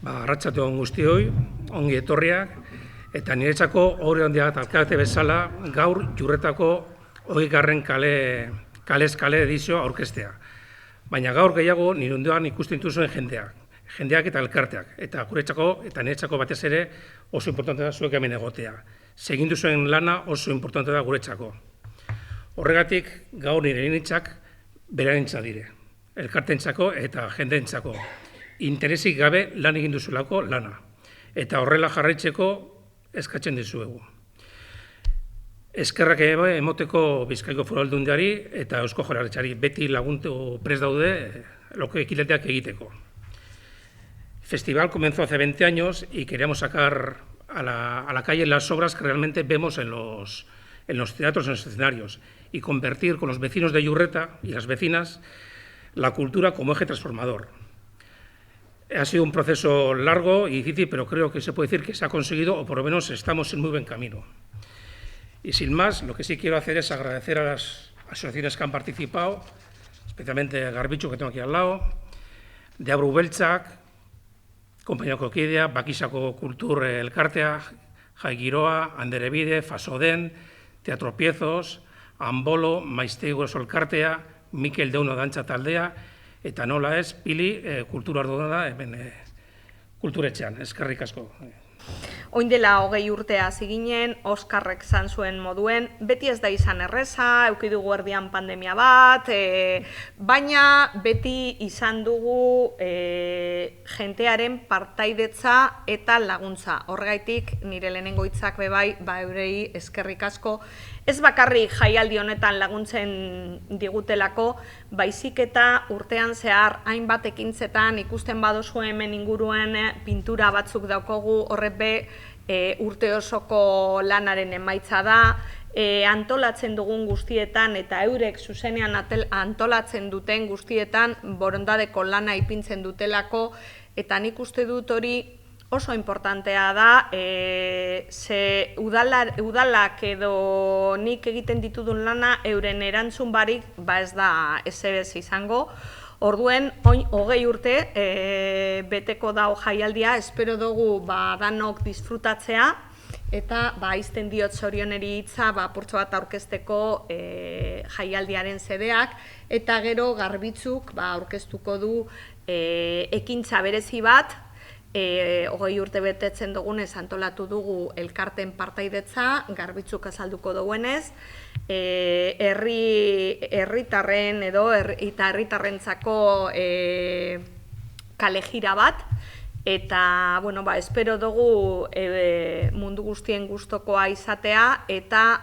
Arratsaldeo on guztioi, ongi etorriak, eta niretzako hori handia eta alkate bezala gaur Jurretako 20. kalez kale edizioa aurkeztea. Baina gaur gehiago nire ondoan ikusten dituzuen jendeak eta elkarteak, eta guretzako eta niretzako batez ere oso importante da zuek hemen egotea. Segin duzuen lana oso importante da guretzako. Horregatik gaur nire initzak berarentza dire, elkartentzako eta jendeentzako. Interesik gabe lan egin duzulako lana, eta horrela jarraitzeko eskatzen dizuegu. Eskerrak emoteko Bizkaiko Foru Aldundiari eta Eusko Jaurlaritzari beti laguntu prest daude loko ekitaldiak egiteko. El festival comenzó hace 20 años y queríamos sacar a la calle las obras que realmente vemos en los teatros, en los escenarios, y convertir con los vecinos de Jurreta y las vecinas la cultura como eje transformador. Ha sido un proceso largo y difícil, pero creo que se puede decir que se ha conseguido, o por lo menos estamos en muy buen camino. Y sin más, lo que sí quiero hacer es agradecer a las asociaciones que han participado, especialmente a Garbichu, que tengo aquí al lado, de Abru Beltzak, Compañía Kokidea, Bakisako Kultur Elkartea, Jai Giroa, Anderebide, Fasoden, Teatro Piezos, Ambolo, Maizteigo Elkartea, Mikel Deuno Dantza Taldea, eta nola ez, Pili, kultura ardura da, hemen kulturetxean, eskerrik asko. Oin dela 20 urte hasi ginen, Oskarrek zan zuen moduen, beti ez da izan erreza, eduki dugu erdian pandemia bat, baina beti izan dugu jentearen partaidetza eta laguntza. Horregaitik nire lehenengo hitzak bebai, eurei eskerrik asko, ez bakarrik jaialdi honetan laguntzen digutelako, baizik eta urtean zehar hainbat ekintzetan ikusten badozu hemen inguruen pintura batzuk daukogu, horrek be urte osoko lanaren emaitza da, antolatzen dugun guztietan eta eurek zuzenean antolatzen duten guztietan borondadeko lana ipintzen dutelako, eta nik uste dut hori oso importantea da, ze udalak edo nik egiten ditudun lana euren erantzun barik ez da ezebez izango. Orduen, 20 urte beteko dau jaialdia, espero dugu danok disfrutatzea, eta izten diot zorioneri hitza portxo bat aurkezteko jaialdiaren zedeak, eta gero Garbitzuk aurkeztuko du ekintza berezi bat, 20 urte betetzen dugunez antolatu dugu elkarten partaidetza, Garbitzuk azalduko duenez, herritarren edo eta herritarrentzako kalejira bat, eta espero dugu mundu guztien gustokoa izatea, eta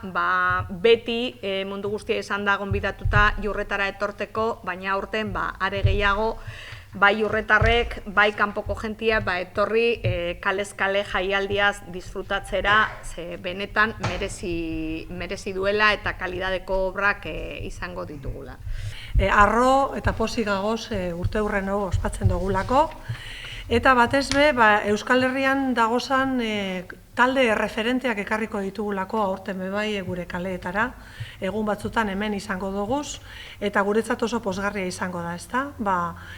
beti mundu guztia izan da gonbidatuta Jurretara etorteko, baina aurten are gehiago, bai Jurretarrek, bai kanpoko jentia, etorri kalez kale jaialdiaz disfrutatzera, ze benetan merezi duela eta kalidadeko obrak izango ditugula. Arro eta pozik gagoz urteurren ospatzen dugulako, eta batez be, Euskal Herrian dagozan talde referenteak ekarriko ditugulako aurten bebai gure kaleetara, egun batzutan hemen izango duguz, eta guretzat oso pozgarria izango da, ezta?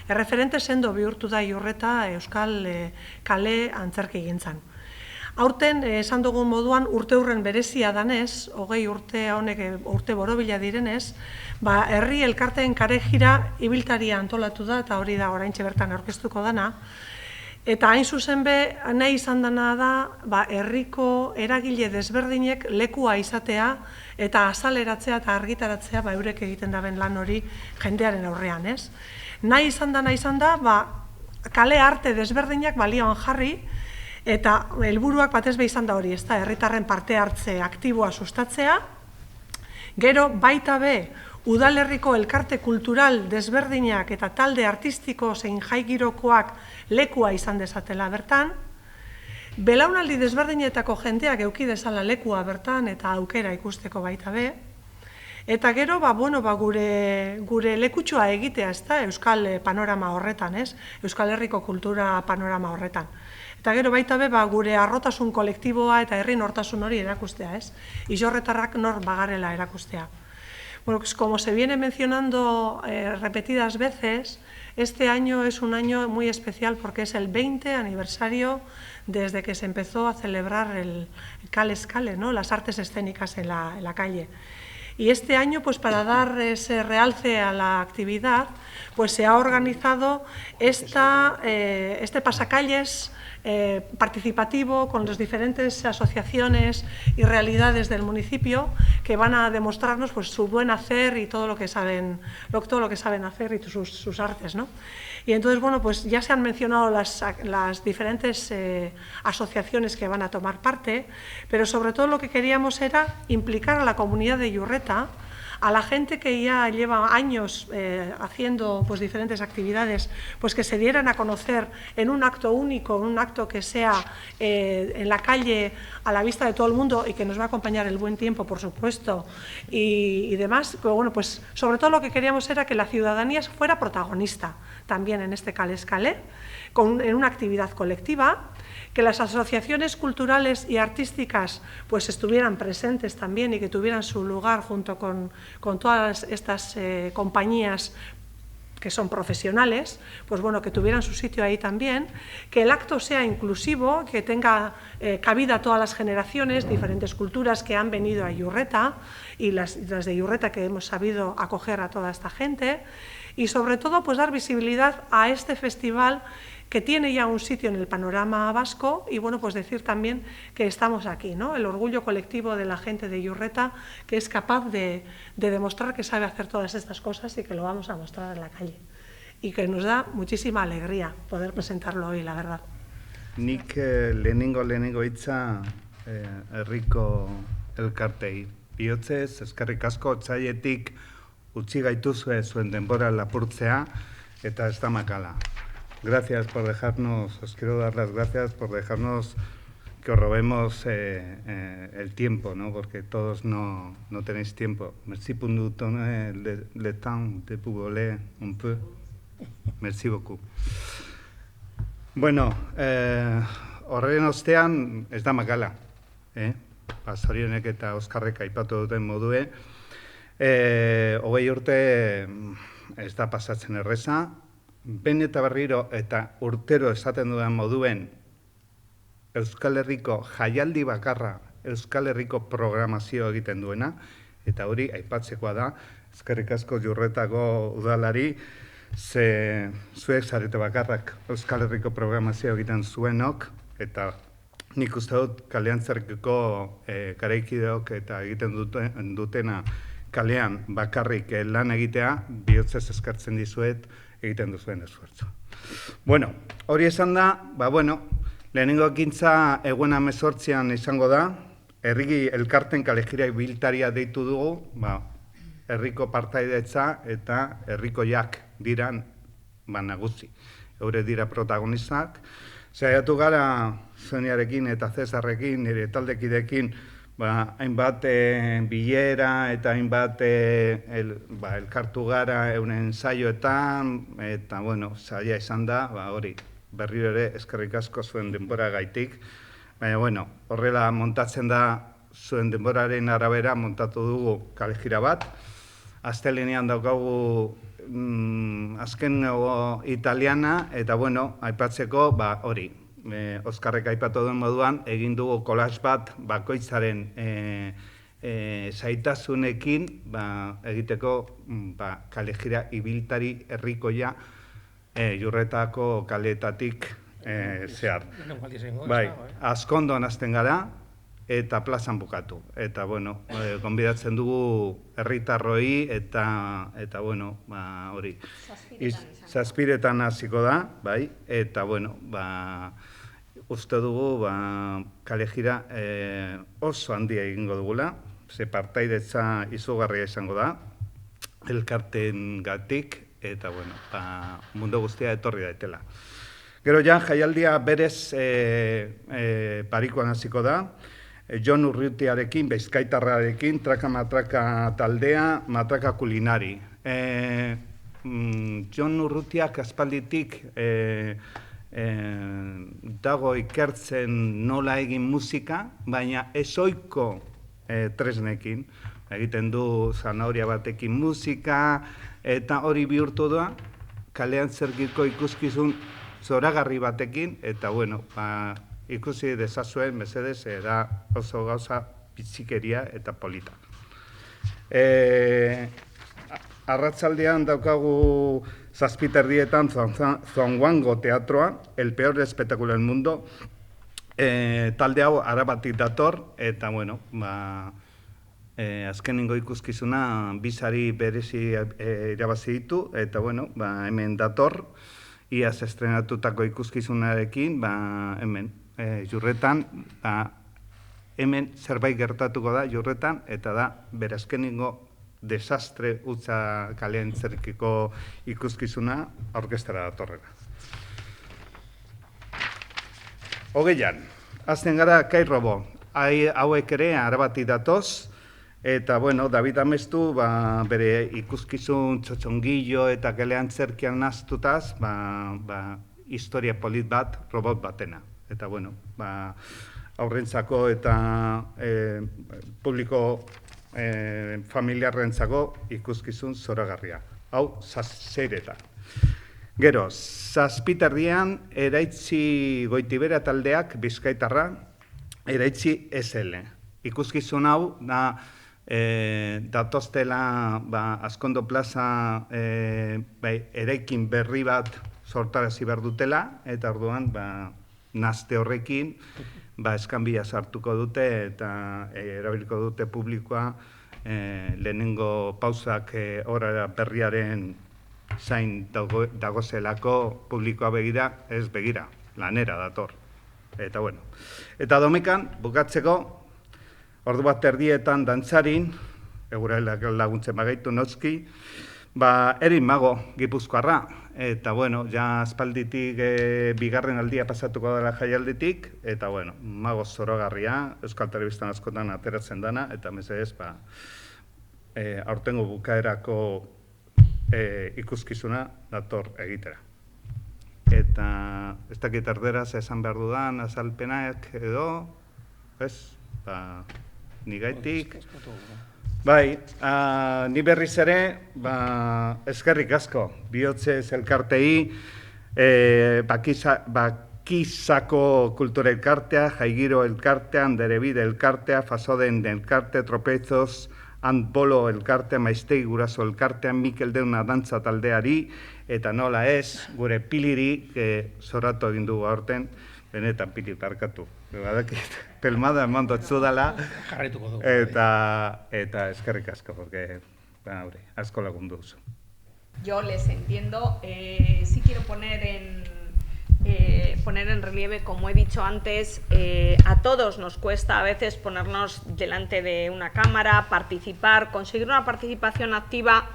Erreferente sendo bihurtu da Jurreta Euskal kale antzerki gintzan. Aurten, esan dugun moduan, urteurren berezia danez, 20 urte honek urte borobila direnez, herri elkarteen karejira ibiltaria antolatu da, eta hori da oraintxe bertan aurkeztuko dana, eta hain zuzen be, nahi izan dena da, herriko eragile desberdinek lekua izatea eta azaleratzea eta argitaratzea eurek egiten daben lan hori jendearen aurrean, ez? Nahi izan da, kale arte desberdinak balioan jarri, eta helburuak batez be izan da hori, ez da, herritarren parte hartze aktiboa sustatzea, gero baita be, udalerriko elkarte kultural desberdinak eta talde artistiko zein jaigirokoak lekua izan dezatela bertan, belaunaldi desberdinetako jendeak eduki dezala lekua bertan eta aukera ikusteko baita be, eta gero, gure lekutxoa egitea, ez da, Euskal panorama horretan, ez? Euskal Herriko kultura panorama horretan. Eta gero baita be, gure arrotasun kolektiboa eta herri nortasun hori erakustea, ez? Izorretarrak nor bagarela erakustea. Bueno, pues como se viene mencionando repetidas veces, este año es un año muy especial porque es el 20 aniversario desde que se empezó a celebrar el Cale Escale, ¿no? Las artes escénicas en la calle. Y este año, pues para dar ese realce a la actividad, pues se ha organizado este pasacalles participativo con las diferentes asociaciones y realidades del municipio que van a demostrarnos pues, su buen hacer y todo lo que saben hacer y sus artes, ¿no? Y entonces, bueno, pues ya se han mencionado las diferentes asociaciones que van a tomar parte, pero sobre todo lo que queríamos era implicar a la comunidad de Iurreta, a la gente que ya lleva años haciendo pues, diferentes actividades, pues que se dieran a conocer en un acto único, en un acto que sea en la calle a la vista de todo el mundo y que nos va a acompañar el buen tiempo, por supuesto, y demás. Pero bueno, pues sobre todo lo que queríamos era que la ciudadanía fuera protagonista también en este Cale Escale, en una actividad colectiva, que las asociaciones culturales y artísticas pues estuvieran presentes también y que tuvieran su lugar junto con todas estas compañías que son profesionales, pues bueno, que tuvieran su sitio ahí también, que el acto sea inclusivo, que tenga cabida a todas las generaciones, diferentes culturas que han venido a Iurreta y las de Iurreta que hemos sabido acoger a toda esta gente, y sobre todo pues dar visibilidad a este festival que tiene ya un sitio en el panorama vasco y bueno, pues decir también que estamos aquí, ¿no? El orgullo colectivo de la gente de Iurreta que es capaz de demostrar que sabe hacer todas estas cosas y que lo vamos a mostrar en la calle. Y que nos da muchísima alegría poder presentarlo hoy, la verdad. Nik lehenengo hitza herriko elkartei. Bihotzez, eskerrik asko otsailetik utzi gaituzue zuen denbora lapurtzea eta ez da makala. Gracias por dejarnos, os quiero dar las gracias por dejarnos que os robemos el tiempo, ¿no? Porque todos no tenéis tiempo. Merci pour nous donner le temps de voler un peu. Merci beaucoup. Bueno, horren ostean ez da makala. Zorionek eta Oskarrek aipatu duten modue. 20 urte ez da pasatzen erreza. Ben eta berriro eta urtero esaten dudan moduen Euskal Herriko jaialdi bakarra, Euskal Herriko programazio egiten duena, eta hori aipatzekoa da, eskerrik asko Iurretako udalari, zuek zarete bakarrak Euskal Herriko programazio egiten zuenok, eta nik uste dut kalean zerkeko garaikideok eta egiten dutena kalean bakarrik lan egitea, bihotzez eskartzen dizuet, egiten duzuen esfuerzo. Bueno, hori esan da, lehenengo ekintza eguna 18an izango da, herri elkarten kalejira ibiltaria deitu dugu, herriko partaidetza eta herrikoiak diran nagusi. Eure dira protagonistak. Saiatu gara Soniarekin eta Cesarrekin, nire taldekidekin, hainbat bilera eta hainbat elkartu gara euren saioetan, eta, saia izan da, hori, berriro ere eskerrik asko zuen denbora gaitik, baina, horrela montatzen da zuen denboraren arabera montatu dugu kalejira bat, astelenean daukagu azken italiana, eta, aipatzeko, hori, Oskarrek aipatu duen moduan, egin dugu kolaz bat bakoitzaren zaitasunekin egiteko kalejira ibiltari herrikoia Iurretako kaleetatik zehar. Bai, Azkondon hasten gara eta plazan bukatu. Eta, gonbidatzen dugu herritarroi eta hori, zazpiretan hasiko da, bai, eta, uste dugu kalejira oso handia egingo dugula, ze partaidetza izugarria izango da, elkarten gatik, eta mundu guztia etorri daitela. Gero jaialdia berez parikoan hasiko da, Jon Urrutiarekin, Bizkaitarrarekin, traka-matraka taldea, matraka kulinari. Jon Urrutiak aspalditik dago ikertzen nola egin musika, baina ezoiko tresnekin. egiten du zanahoria batekin musika, eta hori bihurtu da, kalean zerkiko ikuskizun zoragarri batekin, eta bueno, ikusi dezazuen, mesedez, da oso gauza pitzikeria eta polita. Arratzaldean daukagu zazpiterdietan Zonguango teatroa, el peor espectáculo del mundo. Talde hau Arabatik dator, eta bueno, azkenengo ikuskizuna bizari berezi irabazi ditu, eta bueno, hemen dator, iaz estrenatutako ikuskizunarekin, hemen Jurretan, hemen zerbait gertatuko da Jurretan, eta da bere azkenengo desastre utza kalean zerkiko ikuskizuna orkestara datorrela. Hogeian, azten gara Kai Robo, hauek ere Arabatik datoz, eta bueno, David Amestu bere ikuskizun txotxongillo eta kalean zerkian naztutaz, historia polit bat, robot batena. Eta bueno, aurrentzako eta publiko familiarrentzako ikuskizun zoragarria. Hau, zazeiretan. Gero, zazpiterdian Eraitzi Goitibera taldeak Bizkaitarra, Eraitzi SL. Ikuskizun hau, datoztela Azkondo plaza eraikin berri bat sortarazi behar dutela, eta orduan, nazte horrekin, eskanbila sartuko dute eta erabiliko dute publikoa lehenengo pausak horara berriaren zain dagozelako publikoa begira, ez begira, lanera dator. Eta bueno, eta Domekan, bukatzeko, ordu bat erdietan dantzarin, egura laguntzen bagaitu noski, Erin Mago Gipuzkoarra, eta bueno, ja aspalditik bigarren aldia pasatuko dela jaialditik, eta bueno, Mago zoragarria, Euskal Telebistan askotan ateratzen dana, eta mesedez, aurtengo bukaerako ikuskizuna dator egitera. Eta ez dakit erderaz esan behar dudan azalpenak edo, ez, nigaitik. Bai, ni berriz ere, eskerrik asko, bihotzez elkartei, Bakizako kultura elkartea, Jaigiro elkartea, Anderebide elkartea, Fasoden elkartea, Tropezos, Antbolo elkartea, Maiztegi Guraso elkartea, Mikel Deuna dantza taldeari, eta nola ez, gure Piliri, zoratu egin dugu aurten, benetan Pili tarkatu. Pelmada eman dutzu dela, eta eskerrik asko, porque asko lagundu duzu. Yo les entiendo. Sí quiero poner en relieve, como he dicho antes, a todos nos cuesta a veces ponernos delante de una cámara, participar, conseguir una participación activa.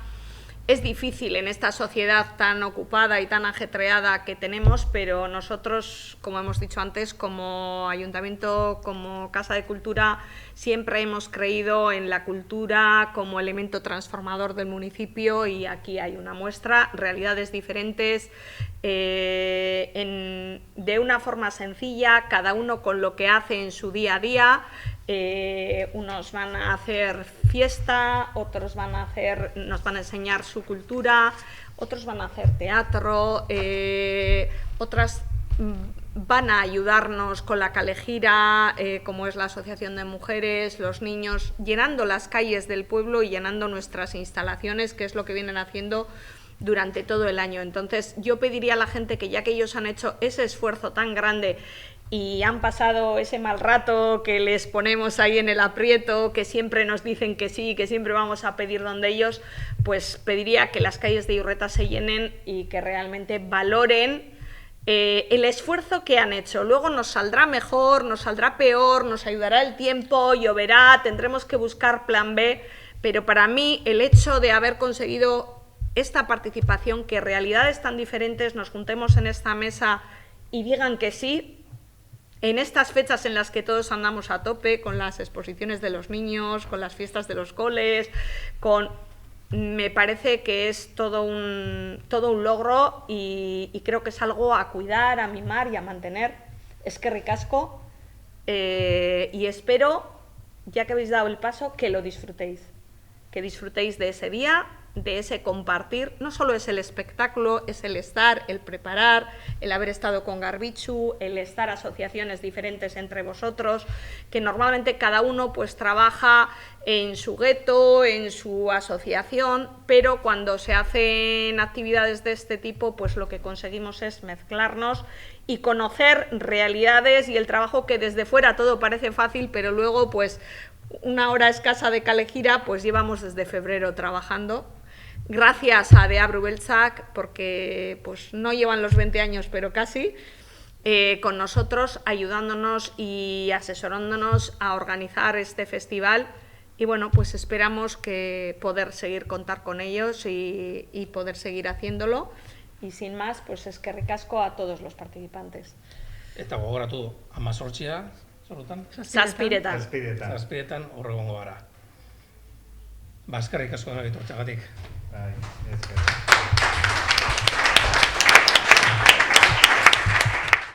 Es difícil en esta sociedad tan ocupada y tan ajetreada que tenemos, pero nosotros, como hemos dicho antes, como ayuntamiento, como Casa de Cultura, siempre hemos creído en la cultura como elemento transformador del municipio, y aquí hay una muestra, realidades diferentes, de una forma sencilla, cada uno con lo que hace en su día a día. Unos van a hacer fiesta, otros nos van a enseñar su cultura, otros van a hacer teatro, otras van a ayudarnos con la Calejira, como es la Asociación de Mujeres, los niños, llenando las calles del pueblo y llenando nuestras instalaciones, que es lo que vienen haciendo durante todo el año. Entonces, yo pediría a la gente que, ya que ellos han hecho ese esfuerzo tan grande y han pasado ese mal rato que les ponemos ahí en el aprieto, que siempre nos dicen que sí, que siempre vamos a pedir donde ellos, pues pediría que las calles de Iurreta se llenen y que realmente valoren el esfuerzo que han hecho. Luego nos saldrá mejor, nos saldrá peor, nos ayudará el tiempo, lloverá, tendremos que buscar plan B, pero para mí el hecho de haber conseguido esta participación, que realidades tan diferentes nos juntemos en esta mesa y digan que sí, en estas fechas en las que todos andamos a tope, con las exposiciones de los niños, con las fiestas de los coles, me parece que es todo un logro, y creo que es algo a cuidar, a mimar y a mantener. Eskerrik asko, y espero, ya que habéis dado el paso, que lo disfrutéis. que disfrutéis de ese día, de ese compartir. No solo es el espectáculo, es el estar, el preparar, el haber estado con Garbichu, el estar asociaciones diferentes entre vosotros, que normalmente cada uno pues trabaja en su gueto, en su asociación, pero cuando se hacen actividades de este tipo, pues lo que conseguimos es mezclarnos y conocer realidades y el trabajo que desde fuera todo parece fácil, pero luego pues una hora escasa de kalejira pues llevamos desde febrero trabajando. Gracias a Deabru Beltzak, porque pues no llevan los 20 años, pero casi, con nosotros, ayudándonos y asesorándonos a organizar este festival. Y bueno, pues esperamos que poder seguir contar con ellos y poder seguir haciéndolo. Y sin más, pues eskerrik asko a todos los participantes. Eta gogoratu 18 zorotan? Zazpiretan. Zazpiretan horregongo gara. Eskerrik asko etortzeagatik. Bai,